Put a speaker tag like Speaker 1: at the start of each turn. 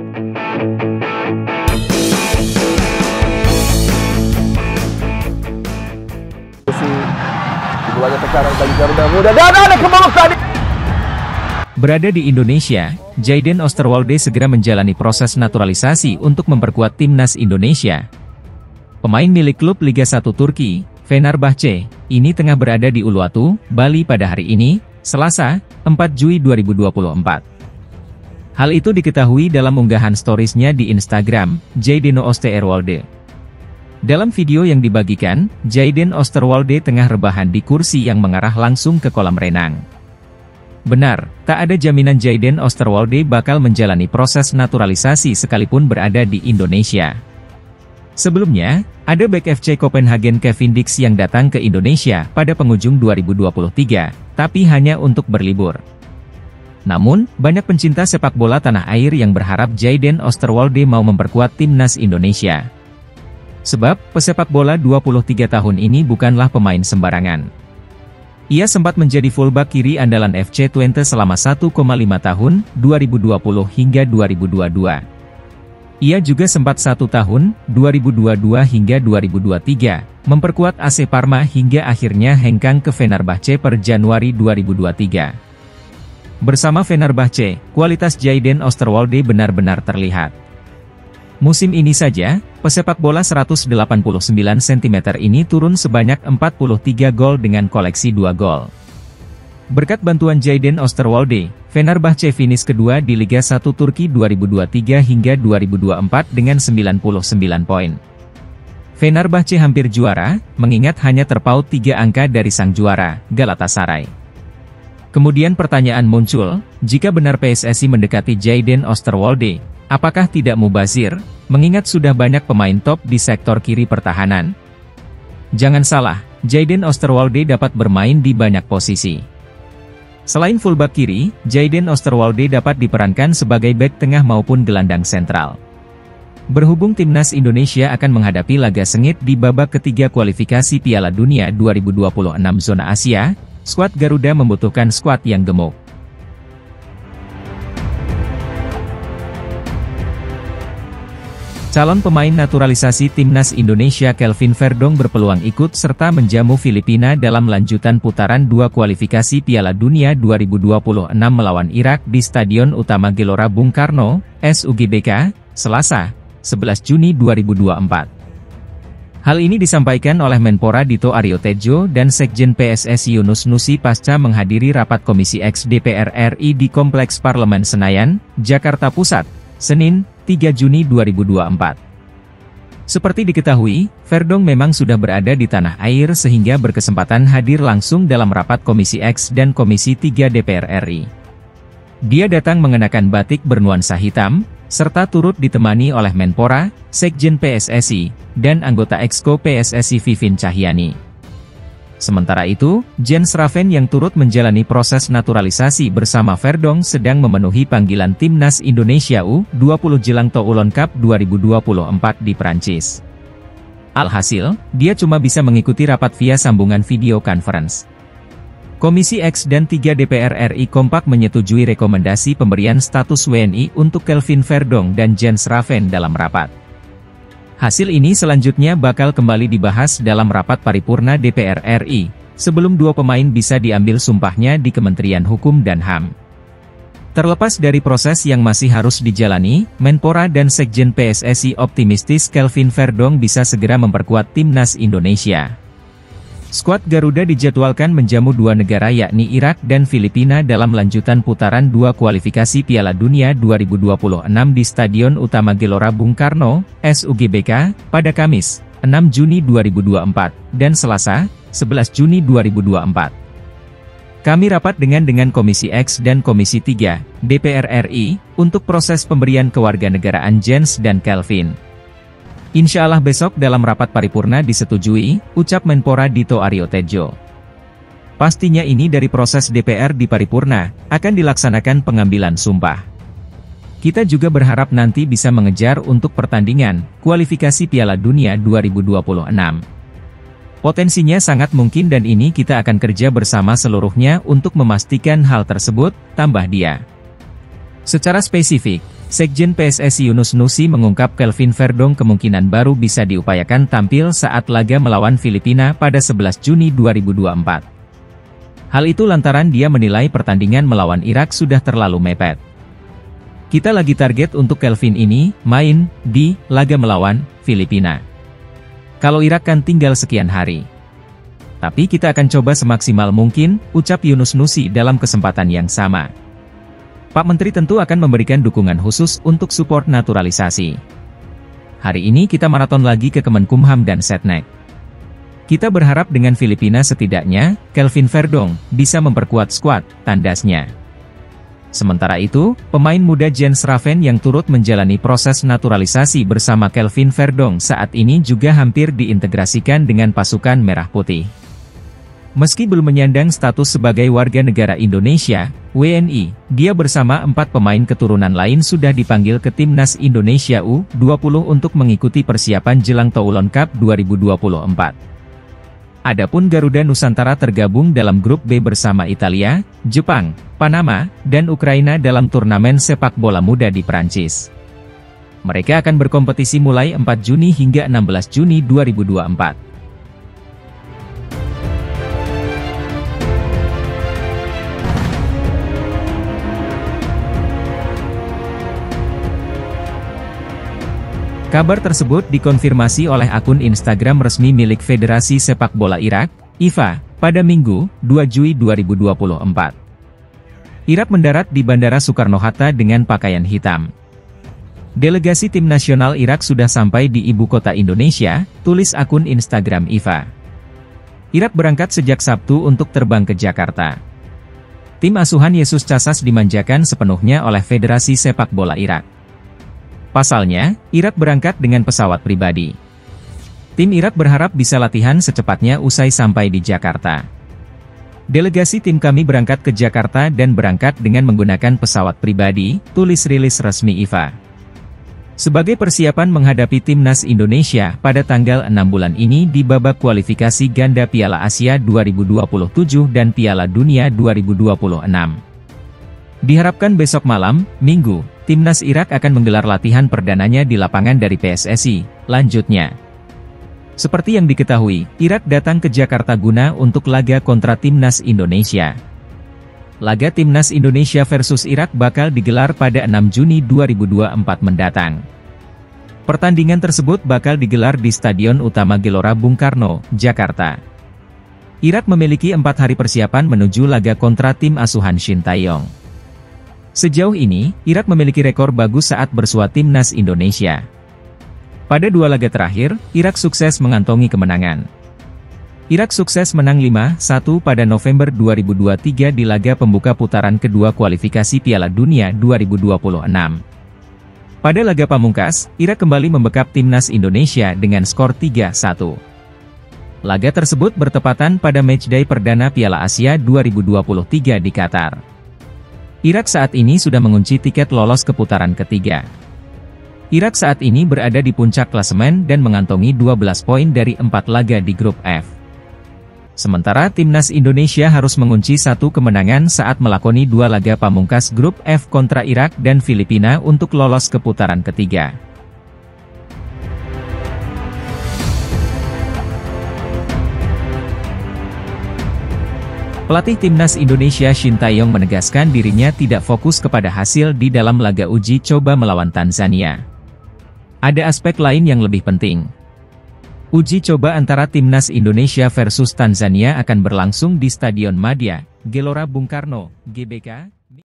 Speaker 1: Keduanya tekanan bagi Garuda Muda dan ada kebabak tadi.
Speaker 2: Berada di Indonesia, Jayden Osterwolde segera menjalani proses naturalisasi untuk memperkuat timnas Indonesia. Pemain milik klub Liga 1 Turki, Fenerbahce, ini tengah berada di Uluwatu, Bali pada hari ini, Selasa, 4 Juli 2024. Hal itu diketahui dalam unggahan storiesnya di Instagram, Jayden Osterwolde. Dalam video yang dibagikan, Jayden Osterwolde tengah rebahan di kursi yang mengarah langsung ke kolam renang. Benar, tak ada jaminan Jayden Osterwolde bakal menjalani proses naturalisasi sekalipun berada di Indonesia. Sebelumnya, ada bek FC Copenhagen Kevin Dix yang datang ke Indonesia pada penghujung 2023, tapi hanya untuk berlibur. Namun, banyak pencinta sepak bola tanah air yang berharap Jayden Osterwolde mau memperkuat timnas Indonesia. Sebab, pesepak bola 23 tahun ini bukanlah pemain sembarangan. Ia sempat menjadi fullback kiri andalan FC Twente selama 1,5 tahun, 2020 hingga 2022. Ia juga sempat 1 tahun, 2022 hingga 2023, memperkuat AC Parma hingga akhirnya hengkang ke Fenerbahce per Januari 2023. Bersama Fenerbahce, kualitas Jayden Osterwolde benar-benar terlihat. Musim ini saja, pesepak bola 189 cm ini turun sebanyak 43 gol dengan koleksi 2 gol. Berkat bantuan Jayden Osterwolde, Fenerbahce finish kedua di Liga 1 Turki 2023 hingga 2024 dengan 99 poin. Fenerbahce hampir juara, mengingat hanya terpaut 3 angka dari sang juara, Galatasaray. Kemudian pertanyaan muncul, jika benar PSSI mendekati Jayden Osterwolde, apakah tidak mubazir, mengingat sudah banyak pemain top di sektor kiri pertahanan? Jangan salah, Jayden Osterwolde dapat bermain di banyak posisi. Selain fullback kiri, Jayden Osterwolde dapat diperankan sebagai bek tengah maupun gelandang sentral. Berhubung timnas Indonesia akan menghadapi laga sengit di babak ketiga kualifikasi Piala Dunia 2026 zona Asia, skuad Garuda membutuhkan skuad yang gemuk. Calon pemain naturalisasi timnas Indonesia Kelvin Verdong berpeluang ikut serta menjamu Filipina dalam lanjutan putaran 2 kualifikasi Piala Dunia 2026 melawan Irak di Stadion Utama Gelora Bung Karno, SUGBK, Selasa, 11 Juni 2024. Hal ini disampaikan oleh Menpora Dito Aryo Tejo dan Sekjen PSSI Yunus Nusi pasca menghadiri rapat Komisi X DPR RI di Kompleks Parlemen Senayan, Jakarta Pusat, Senin, 3 Juni 2024. Seperti diketahui, Verdong memang sudah berada di tanah air sehingga berkesempatan hadir langsung dalam rapat Komisi X dan Komisi 3 DPR RI. Dia datang mengenakan batik bernuansa hitam, serta turut ditemani oleh Menpora, Sekjen PSSI, dan anggota Exco PSSI Vivin Cahyani. Sementara itu, Jens Raven yang turut menjalani proses naturalisasi bersama Verdong sedang memenuhi panggilan timnas Indonesia U20 jelang Toulon Cup 2024 di Prancis. Alhasil, dia cuma bisa mengikuti rapat via sambungan video conference. Komisi X dan 3 DPR RI kompak menyetujui rekomendasi pemberian status WNI untuk Kelvin Verdong dan Jens Raven dalam rapat. Hasil ini selanjutnya bakal kembali dibahas dalam rapat paripurna DPR RI, sebelum 2 pemain bisa diambil sumpahnya di Kementerian Hukum dan HAM. Terlepas dari proses yang masih harus dijalani, Menpora dan Sekjen PSSI optimistis Kelvin Verdong bisa segera memperkuat timnas Indonesia. Skuad Garuda dijadwalkan menjamu 2 negara yakni Irak dan Filipina dalam lanjutan putaran 2 kualifikasi Piala Dunia 2026 di Stadion Utama Gelora Bung Karno, SUGBK, pada Kamis, 6 Juni 2024, dan Selasa, 11 Juni 2024. Kami rapat dengan Komisi X dan Komisi 3, DPR RI, untuk proses pemberian kewarganegaraan Jens dan Kelvin. Insya Allah besok dalam rapat paripurna disetujui, ucap Menpora Dito Aryo Tejo. Pastinya ini dari proses DPR di paripurna, akan dilaksanakan pengambilan sumpah. Kita juga berharap nanti bisa mengejar untuk pertandingan, kualifikasi Piala Dunia 2026. Potensinya sangat mungkin dan ini kita akan kerja bersama seluruhnya untuk memastikan hal tersebut, tambah dia. Secara spesifik, Sekjen PSSI Yunus Nusi mengungkap Kelvin Verdong kemungkinan baru bisa diupayakan tampil saat laga melawan Filipina pada 11 Juni 2024. Hal itu lantaran dia menilai pertandingan melawan Irak sudah terlalu mepet. Kita lagi target untuk Kelvin ini, main di laga melawan Filipina. Kalau Irak kan tinggal sekian hari. Tapi kita akan coba semaksimal mungkin, ucap Yunus Nusi dalam kesempatan yang sama. Pak Menteri tentu akan memberikan dukungan khusus untuk support naturalisasi. Hari ini kita maraton lagi ke Kemenkumham dan Setnek. Kita berharap dengan Filipina setidaknya, Kelvin Verdong bisa memperkuat skuad, tandasnya. Sementara itu, pemain muda Jens Raven yang turut menjalani proses naturalisasi bersama Kelvin Verdong saat ini juga hampir diintegrasikan dengan pasukan Merah Putih. Meski belum menyandang status sebagai warga negara Indonesia, WNI, dia bersama 4 pemain keturunan lain sudah dipanggil ke Timnas Indonesia U20 untuk mengikuti persiapan jelang Toulon Cup 2024. Adapun Garuda Nusantara tergabung dalam grup B bersama Italia, Jepang, Panama, dan Ukraina dalam turnamen sepak bola muda di Prancis. Mereka akan berkompetisi mulai 4 Juni hingga 16 Juni 2024. Kabar tersebut dikonfirmasi oleh akun Instagram resmi milik Federasi Sepak Bola Irak, IFA, pada Minggu, 2 Juli 2024. Irak mendarat di Bandara Soekarno-Hatta dengan pakaian hitam. Delegasi tim nasional Irak sudah sampai di ibu kota Indonesia, tulis akun Instagram IFA. Irak berangkat sejak Sabtu untuk terbang ke Jakarta. Tim asuhan Yesus Casas dimanjakan sepenuhnya oleh Federasi Sepak Bola Irak. Pasalnya, Irak berangkat dengan pesawat pribadi. Tim Irak berharap bisa latihan secepatnya usai sampai di Jakarta. Delegasi tim kami berangkat ke Jakarta dan berangkat dengan menggunakan pesawat pribadi, tulis rilis resmi IFA. Sebagai persiapan menghadapi Timnas Indonesia pada tanggal 6 bulan ini di babak kualifikasi ganda Piala Asia 2027 dan Piala Dunia 2026. Diharapkan besok malam, Minggu, Timnas Irak akan menggelar latihan perdananya di lapangan dari PSSI, lanjutnya. Seperti yang diketahui, Irak datang ke Jakarta guna untuk laga kontra Timnas Indonesia. Laga Timnas Indonesia versus Irak bakal digelar pada 6 Juni 2024 mendatang. Pertandingan tersebut bakal digelar di Stadion Utama Gelora Bung Karno, Jakarta. Irak memiliki 4 hari persiapan menuju laga kontra tim asuhan Shin Tae-yong. Sejauh ini, Irak memiliki rekor bagus saat bersua Timnas Indonesia. Pada 2 laga terakhir, Irak sukses mengantongi kemenangan. Irak sukses menang 5-1 pada November 2023 di laga pembuka putaran kedua kualifikasi Piala Dunia 2026. Pada laga pamungkas, Irak kembali membekap Timnas Indonesia dengan skor 3-1. Laga tersebut bertepatan pada matchday perdana Piala Asia 2023 di Qatar. Irak saat ini sudah mengunci tiket lolos ke putaran ketiga. Irak saat ini berada di puncak klasemen dan mengantongi 12 poin dari 4 laga di grup F. Sementara Timnas Indonesia harus mengunci 1 kemenangan saat melakoni 2 laga pamungkas grup F kontra Irak dan Filipina untuk lolos ke putaran ketiga. Pelatih Timnas Indonesia Shin Tae-yong menegaskan dirinya tidak fokus kepada hasil di dalam laga uji coba melawan Tanzania. Ada aspek lain yang lebih penting. Uji coba antara Timnas Indonesia versus Tanzania akan berlangsung di Stadion Madia, Gelora Bung Karno, GBK,